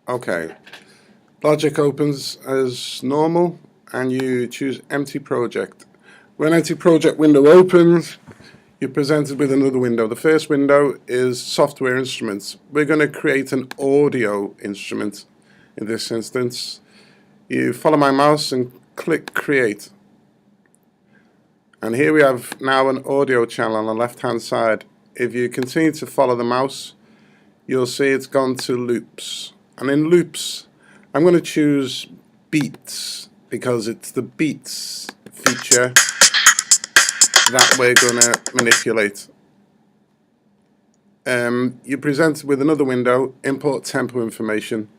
Okay, Logic opens as normal and you choose empty project. When empty project window opens, you're presented with another window. The first window is software instruments. We're going to create an audio instrument in this instance. You follow my mouse and click create. And here we have now an audio channel on the left hand side. If you continue to follow the mouse, you'll see it's gone to loops. And in loops, I'm going to choose beats because it's the beats feature that we're going to manipulate. You're presented with another window, import tempo information.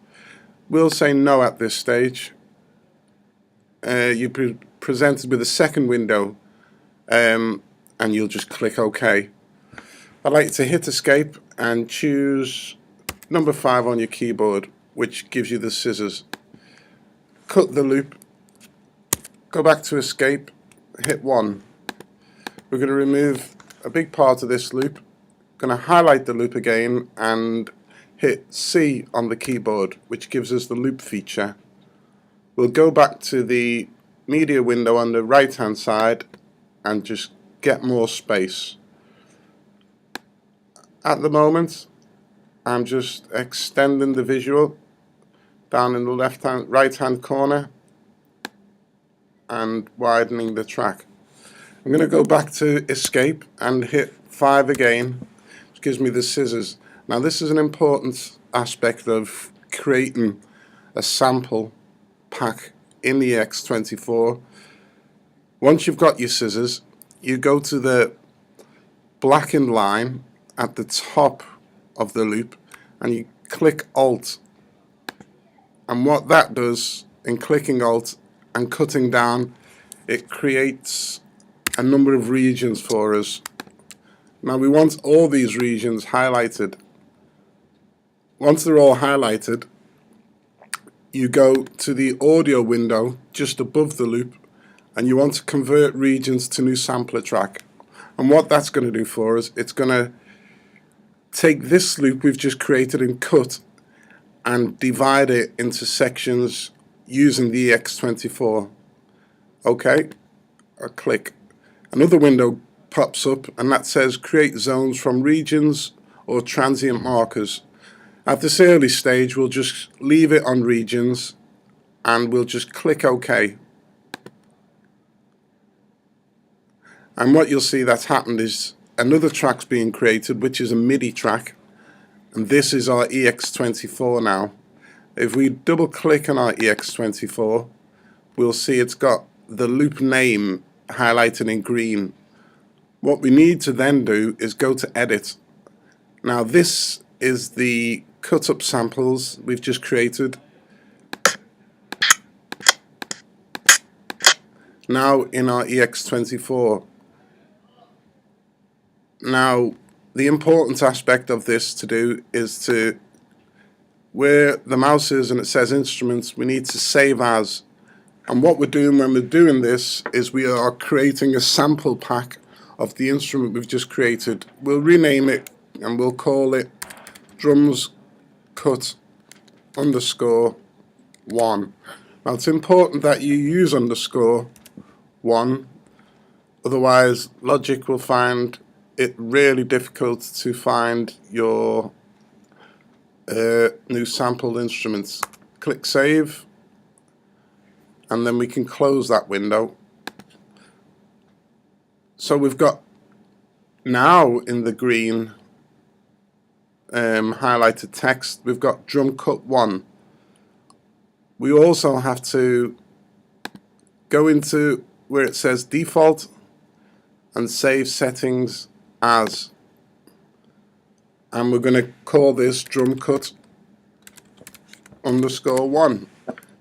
We'll say no at this stage. You're presented with a second window, and you'll just click OK. I'd like to hit escape and choose number 5 on your keyboard, which gives you the scissors. Cut the loop, go back to escape, hit 1. We're going to remove a big part of this loop. Going to highlight the loop again and hit C on the keyboard, which gives us the loop feature. We'll go back to the media window on the right hand side and just get more space. At the moment, I'm just extending the visual down in the right hand corner and widening the track. I'm going to go back to escape and hit 5 again, which gives me the scissors. Now this is an important aspect of creating a sample pack in the X24. Once you've got your scissors, you go to the blackened line at the top of the loop and you click Alt, and what that does in clicking Alt and cutting down, it creates a number of regions for us. Now we want all these regions highlighted. Once they're all highlighted, you go to the audio window just above the loop and you want to convert regions to new sampler track. And what that's going to do for us, it's going to take this loop we've just created and cut and divide it into sections using the X24. Okay, I click. Another window pops up and that says create zones from regions or transient markers. At this early stage we'll just leave it on regions and we'll just click OK. And what you'll see that's happened is another track's being created, which is a MIDI track, and this is our EX24 now. If we double click on our EX24, we'll see it's got the loop name highlighted in green. What we need to then do is go to edit. Now this is the cut up samples we've just created. Now in our EX24. Now the important aspect of this to do is to, where the mouse is and it says instruments, we need to save as. And what we're doing when we're doing this is we are creating a sample pack of the instrument we've just created. We'll rename it and we'll call it drums cut _1. Now it's important that you use _1, otherwise Logic will find it really difficult to find your new sampled instruments. Click save and then we can close that window. So we've got now in the green highlighted text, we've got drum cut 1. We also have to go into where it says default and save settings as, and we're going to call this drum cut _1.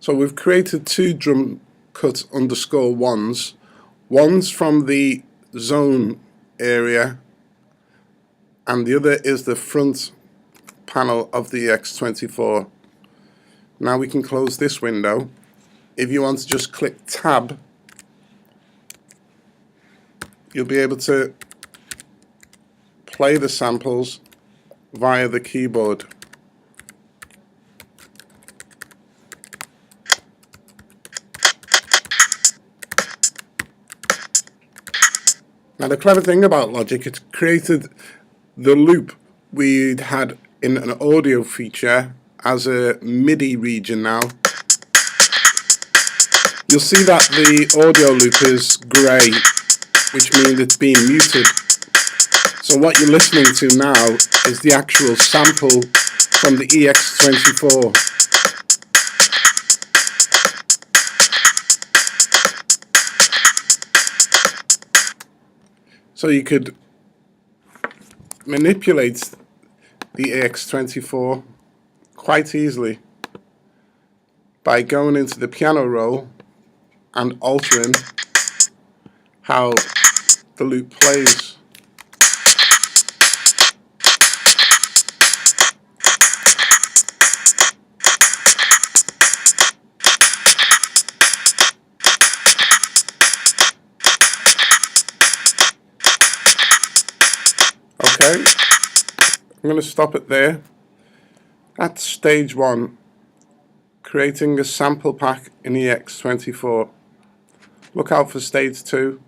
So we've created 2 drum cut _1s. One's from the zone area and the other is the front panel of the X24. Now we can close this window. If you want to just click tab, you'll be able to play the samples via the keyboard. Now the clever thing about Logic, it's created the loop we'd had in an audio feature as a MIDI region now. You'll see that the audio loop is grey, which means it's being muted. So what you're listening to now is the actual sample from the EX24. So you could manipulate the EX24 quite easily by going into the piano roll and altering how the loop plays. Okay, I'm going to stop it there. That's stage 1, creating a sample pack in EX24. Look out for stage 2.